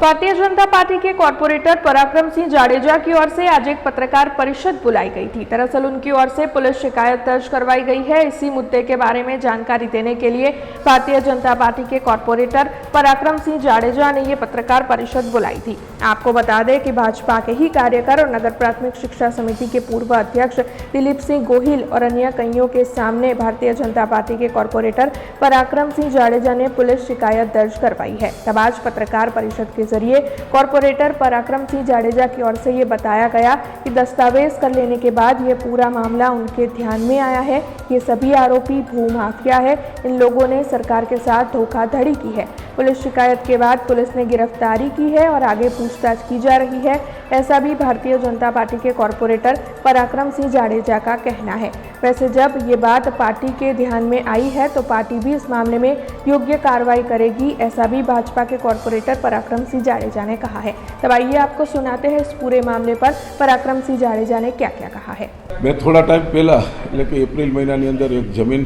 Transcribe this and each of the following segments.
Bharatiya Janata party के corporator पराक्रम सिंह जाडेजा की ओर से आज एक पत्रकार परिषद बुलाई गई थी। दरअसल उनकी ओर से पुलिस शिकायत दर्ज करवाई गई है। इसी मुद्दे के बारे में जानकारी देने के लिए भारतीय जनता पार्टी के कॉर्पोरेटर पराक्रम सिंह जाडेजा ने ये पत्रकार परिषद बुलाई थी। आपको बता दें कि भाजपा के ही कार्यकर और नगर प्राथमिक शिक्षा समिति के पूर्व अध्यक्ष दिलीप सिंह गोहिल और अन्य कईयों के सामने भारतीय जनता पार्टी के कॉर्पोरेटर पराक्रम सिंह जाडेजा ने पुलिस शिकायत दर्ज करवाई है। तब आज पत्रकार परिषद के जरिए कॉर्पोरेटर पराक्रम सिंह जाडेजा की ओर से ये बताया गया कि दस्तावेज कर लेने के बाद ये पूरा मामला उनके ध्यान में आया है। ये सभी आरोपी भूमाफिया है। इन लोगों ने सरकार के साथ धोखाधड़ी की है। पुलिस शिकायत के बाद पुलिस ने गिरफ्तारी की है और आगे पूछताछ की जा रही है। ऐसा भी भारतीय जनता पार्टी के कॉर्पोरेटर पराक्रम सिंह जाडेजा का कहना है। वैसे जब ये बात पार्टी के ध्यान में आई है तो पार्टी भी इस मामले में योग्य कार्रवाई करेगी, ऐसा भी भाजपा के कॉर्पोरेटर पराक्रम सिंह जाडेजा ने कहा है। तब आइए आपको सुनाते हैं इस पूरे मामले पर पराक्रम सिंह जाडेजा ने क्या क्या कहा है। मैं थोड़ा टाइम पहला એટલે કે એપ્રિલ મહિનાની અંદર એક જમીન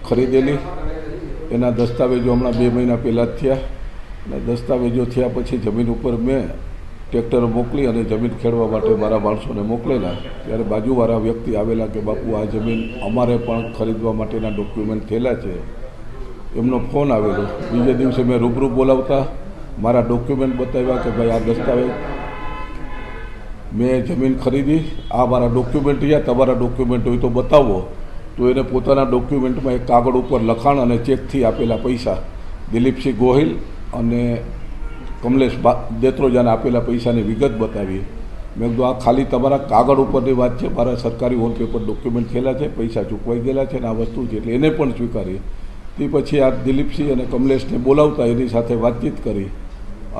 ખરીદેલી, એના દસ્તાવેજો હમણાં 2 મહિના પહેલાં જ થયા અને દસ્તાવેજો થયા પછી જમીન ઉપર મેં ટ્રેક્ટર મોકલી અને જમીન ખેડવા માટે મારા માણસોને મોકલેલા। ત્યારે બાજુવાળા વ્યક્તિ આવેલા કે બાપુ આ જમીન અમારે પણ ખરીદવા માટેના ડોક્યુમેન્ટ થયેલા છે। એમનો ફોન આવેલો। બીજે દિવસે મેં રૂબરૂ બોલાવતા મારા ડોક્યુમેન્ટ બતાવ્યા કે ભાઈ આ દસ્તાવેજ મેં જમીન ખરીદી, આ મારા ડોક્યુમેન્ટ રહ્યા, તમારા ડોક્યુમેન્ટ હોય તો બતાવો। તો એને પોતાના ડોક્યુમેન્ટમાં એક કાગળ ઉપર લખાણ અને ચેકથી આપેલા પૈસા દિલીપસિંહ ગોહિલ અને કમલેશ દેત્રોજાને આપેલા પૈસાની વિગત બતાવી। મેં કીધું આ ખાલી તમારા કાગળ ઉપરની વાત છે, મારા સરકારી ઓન પેપર ડોક્યુમેન્ટ થયેલા છે, પૈસા ચૂકવાઈ ગયેલા છે અને આ વસ્તુ છે એટલે એને પણ સ્વીકારી। તે પછી આ દિલીપસિંહ અને કમલેશને બોલાવતા એની સાથે વાતચીત કરી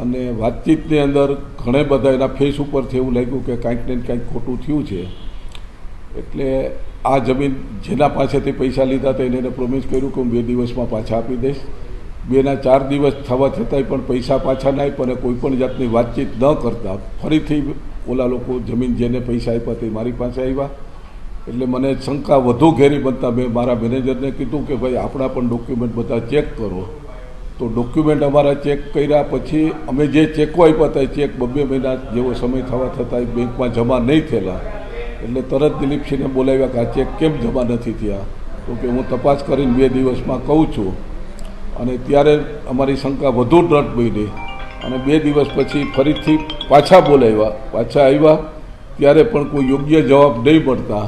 અને વાતચીતની અંદર ઘણા બધા એના ફેસ ઉપરથી એવું લાગ્યું કે કાંઈક ને કાંઈક ખોટું થયું છે। એટલે આ જમીન જેના પાસેથી પૈસા લીધા હતા એને પ્રોમિસ કર્યું કે હું 2 દિવસમાં પાછા આપી દઈશ। 2-4 દિવસ થવા છતાંય પણ પૈસા પાછા ના આપ્યા અને કોઈપણ જાતની વાતચીત ન કરતા ફરીથી ઓલા લોકો જમીન જેને પૈસા આપ્યા તે મારી પાસે આવ્યા। એટલે મને શંકા વધુ ઘેરી બનતા મેં મારા મેનેજરને કીધું કે ભાઈ આપણા પણ ડોક્યુમેન્ટ બધા ચેક કરો। તો ડોક્યુમેન્ટ અમારા ચેક કર્યા પછી અમે જે ચેકો આપ્યા હતા એ ચેક 2 મહિના જેવો સમય થવા છતાંય બેંકમાં જમા નહીં થયેલા। એટલે તરત દિલીપસિંહને બોલાવ્યા કે આ ચેક કેમ જમા નથી થયા? તો કે હું તપાસ કરીને 2 દિવસમાં કહું છું। અને ત્યારે અમારી શંકા વધુ દ્રઢ બની અને 2 દિવસ પછી ફરીથી પાછા બોલાવ્યા। પાછા આવ્યા ત્યારે પણ કોઈ યોગ્ય જવાબ નહીં મળતા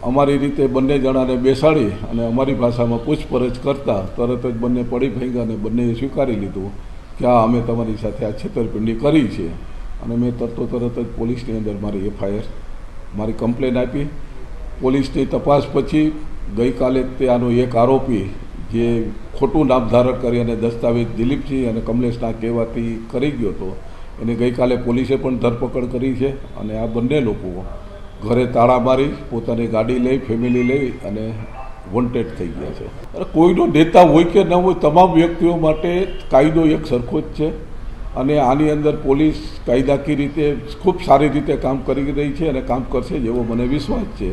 અમારી રીતે બંને જણાને બેસાડી અને અમારી ભાષામાં પૂછપરછ કરતા તરત જ બંને પડી ભાંગ્યા અને બંનેએ સ્વીકારી લીધું કે આ અમે તમારી સાથે આ છેતરપિંડી કરી છે। અને મેં તરત જ પોલીસની અંદર મારી FIR મારી કમ્પ્લેન આપી। પોલીસની તપાસ પછી ગઈકાલે તે આનો એક આરોપી જે ખોટું નામ ધારણ કરી અને દસ્તાવેજ દિલીપસિંહ અને કમલેશના કહેવાથી કરી ગયો હતો એને ગઈકાલે પોલીસે પણ ધરપકડ કરી છે અને આ બંને લોકો ઘરે તાળા મારી પોતાની ગાડી લઈ ફેમિલી લઈ અને વોન્ટેડ થઈ ગયા છે। અને કોઈનો નેતા હોય કે ન હોય તમામ વ્યક્તિઓ માટે કાયદો એક સરખો જ છે અને આની અંદર પોલીસ કાયદાકીય રીતે ખૂબ સારી રીતે કામ કરી રહી છે અને કામ કરશે જેવો મને વિશ્વાસ છે।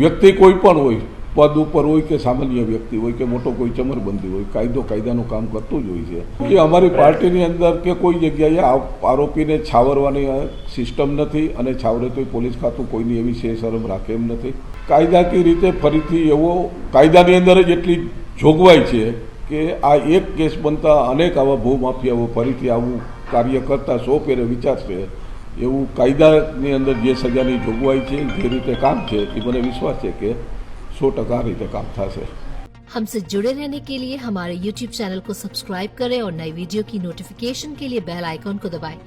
વ્યક્તિ કોઈ પણ હોય, પદ ઉપર હોય કે સામાન્ય વ્યક્તિ હોય કે મોટો કોઈ ચમરબંધી હોય, કાયદો કાયદાનું કામ કરતું જ હોય છે। એ અમારી પાર્ટીની અંદર કે કોઈ જગ્યાએ આરોપીને છાવરવાની સિસ્ટમ નથી અને છાવરે તો પોલીસ ખાતું કોઈની એવી શરમ રાખે એમ નથી। કાયદાકીય રીતે ફરીથી એવો કાયદાની અંદર જ એટલી જોગવાઈ છે કે આ એક કેસ બનતા અનેક આવા ભૂમાફિયાઓ ફરીથી આવું કાર્ય કરતા 100 ફેરે વિચારશે એવું કાયદાની અંદર જે સજાની જોગવાઈ છે જે રીતે કામ છે એ મને વિશ્વાસ છે કે 100% रीते काम था से। हमसे जुड़े रहने के लिए हमारे YouTube चैनल को सब्सक्राइब करें और नई वीडियो की नोटिफिकेशन के लिए बेल आइकॉन को दबाएं।